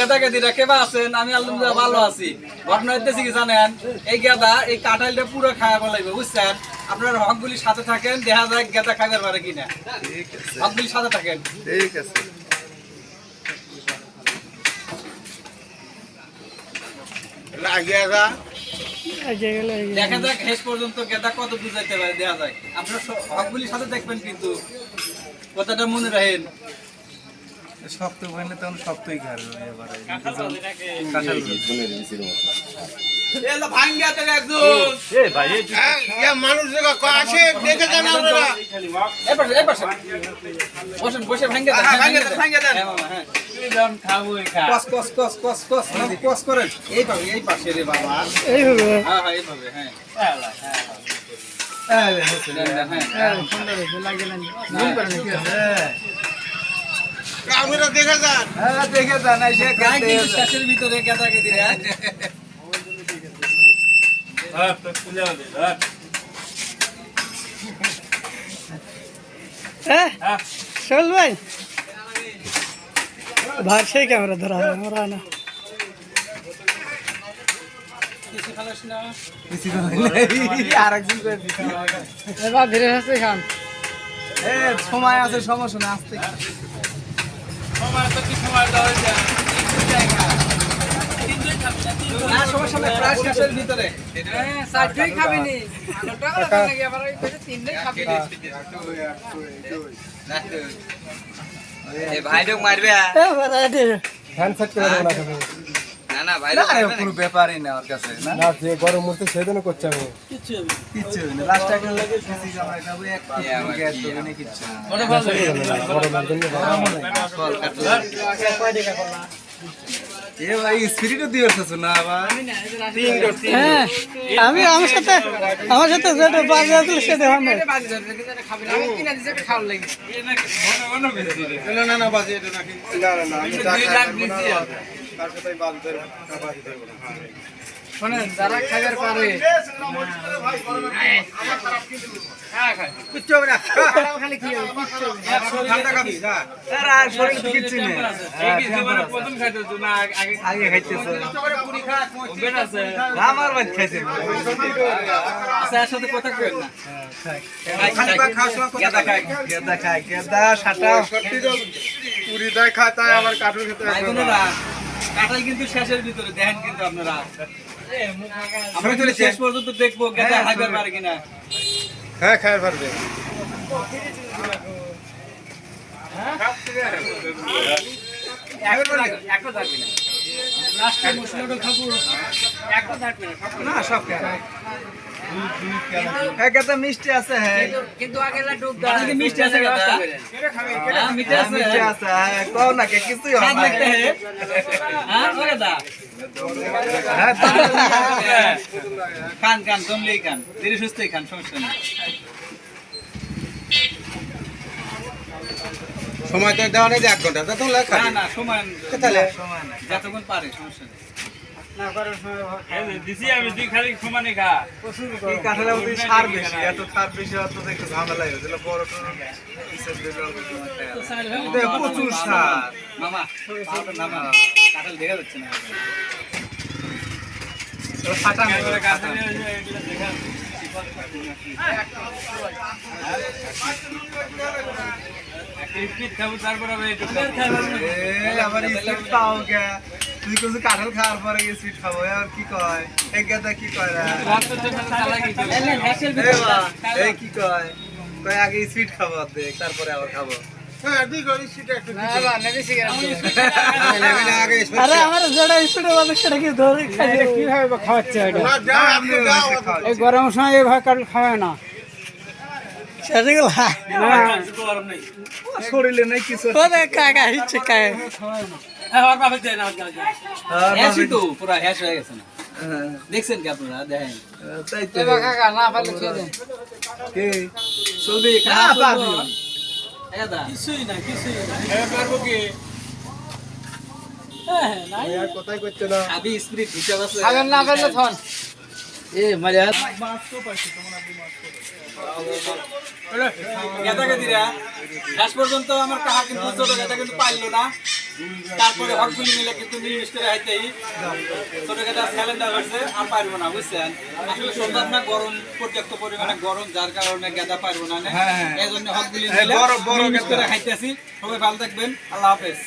গেদাকে দিরা কেবা আছেন? আমি আলহামদুলিল্লাহ ভালো আছি। ঘটনা হইতেছে কি জানেন, এই গেদা এই কাঁঠালটা পুরো খাওয়া বলাইবে, বুঝছেন? আপনার হকগুলির সাথে থাকেন, দেখা যায় গেদা খাইবার পারে কিনা। হকগুলির সাথে থাকেন, ঠিক আছে। দেখা যাক শেষ পর্যন্ত গেদা কত বুঝাইতে পারে, দেখা যায়। আপনার হকগুলির সাথে দেখবেন, কিন্তু কথাটা মনে রাখেন। শক্ত বইলে তখন শক্তই খাবে এবারে। মানুষ আসে দেখে যান আপনারা। বসেন, বসে ভাঙ্গে দেন, হ্যাঁ মামা, হ্যাঁ। কস কস কস কস কস কস করেন। এইভাবে, এই পাশে রে বাবা, এইভাবে, হ্যাঁ হ্যাঁ এইভাবে, হ্যাঁ আপনারা দেখে যান। হ্যাঁ দেখে যান। এসে শেষের ভিতরে গেদাকে দিলে চল ভাই ভারসাই ক্যামেরা ধরা আমরা না এবার ধীরে আসতে খান। সময় আছে, সমস্যা না, আসতে সমস্যা নেই, প্রায় শেষের ভিতরে। খাবিনি ভাইডক মারবে না ভাই, কোনো ব্যাপারই না ওর কাছে না। যে গরম মরতে সেদিন করছে আমি কিচ্ছু হবে না। লাস্ট টাইম লাগে কিছু আমরা খাবো এক গ্যাস দেবে না কিচ্ছু। গরমের জন্য এ ভাই স্পিরিটও দিয়ে আসছো না আবার। হ্যাঁ আমি আমার সাথে যেটা বাজে আছে সেটা হয় না। না না বাজে এটা নাকি না আমি তার কথাই বাজে বাজে দেব না। শোনেন যারা খাবার পারে কিচ্ছু হবে না। খালি কি ঠান্ডা খাবি না। আর শরীর কিচ্ছু নেই। প্রথম খাইতে তো না, আগে খাইতেছে পুরি খাক ওবেন আছে, আমার বাদ খাইছে। আচ্ছা এর সাথে কথা কইেন না। খালি পা খাওয়ার সময় কথা খায় গেদা সাটা সত্যি তো পুরি দাই খায়, তাই আবার কাঠুর খেতে ভাই বোনেরা, কাঁঠাল কিন্তু শেষের ভিতরে দেখেন, কিন্তু আপনারা আমরা চলে শেষ পর্যন্ত দেখবো গেদা খাইবার পারে কিনা। হ্যাঁ খায় পারবে। একটা থাকবে না, লাস্টে মশলাটা খাবো, একটা থাকবে না, না সব খায়। গেদা মিষ্টি আছে, হ্যাঁ কিন্তু আগে না ডুব কাঁঠাল কি মিষ্টি আছে গেদা? হ্যাঁ মিষ্টি আছে, মিষ্টি আছে, হ্যাঁ কও না কে কিছুই হয় স্বাদ না। দেখতে হে, হ্যাঁ ও গেদা হ্যাঁ খান খান, জমলেই খান, ধীরে সুস্থই খান, সমস্যা নেই। সময় তো দেওয়া নেই যে 1 ঘন্টা, তো লেখা না না সময় তাহলে যতক্ষণ পারে, সমস্যা নেই। এই কাঁঠালের মধ্যে সার বেশি, এত সার বেশি অত দেখতে ঝামেলা হয়ে গেল। বড় প্রচুর সার। মামা মামা কাঁঠাল দেখা যাচ্ছে না, ফাটা আবার স্পিড খাও গে, তুই কিছু কাঁঠাল খাওয়ার পরে স্পিড খাবো, আর কি কয় এই গেদা কি কয় না এই কি কয় কয় আগে স্পিড খাবো অর্ধেক, তারপরে আবার খাবো। আরে আমার যেটা স্পিডে বাজে সেটা কি ধরে খাইছে, কিভাবে খাওয়াচ্ছে এটা? এই গরমের সময় এইভাবে কাটল খাওয়ায় না, সেগুলো শরীরে নেই কিছু। ওদের কাকা হিচ্ছে খায়। হ্যাঁসই তো পুরা হ্যাঁস হয়ে গেছে না, দেখছেন কি আপনারা? দেখেন তাই তো এবার কাকা না পারলে খেয়ে দেন। কে চলবে না পারবি কিছুই না, কিছুই না, আর কথাই করতে না। খাবি স্পিরিট হিসাব আছে। খাবেন না পারলে থন এ মজা গেদাকে দিরা শেষ পর্যন্ত আমার কাহা কিন্তু ছোট গেদা কিন্তু পাইলো না। তারপরে হকগুলি মিলে কিন্তু মিলমিশ করে হাইতেই ছোট গেদা স্যালেন্ডার হচ্ছে আর পারবো না বুঝছেন আসলে সম্ভব না গরম পর্যাপ্ত পরিমাণে গরম যার কারণে গেদা পারবো না এই জন্য হকগুলি মিলে মিলমিশ করে খাইতেছি সবাই ভালো থাকবেন আল্লাহ হাফেজ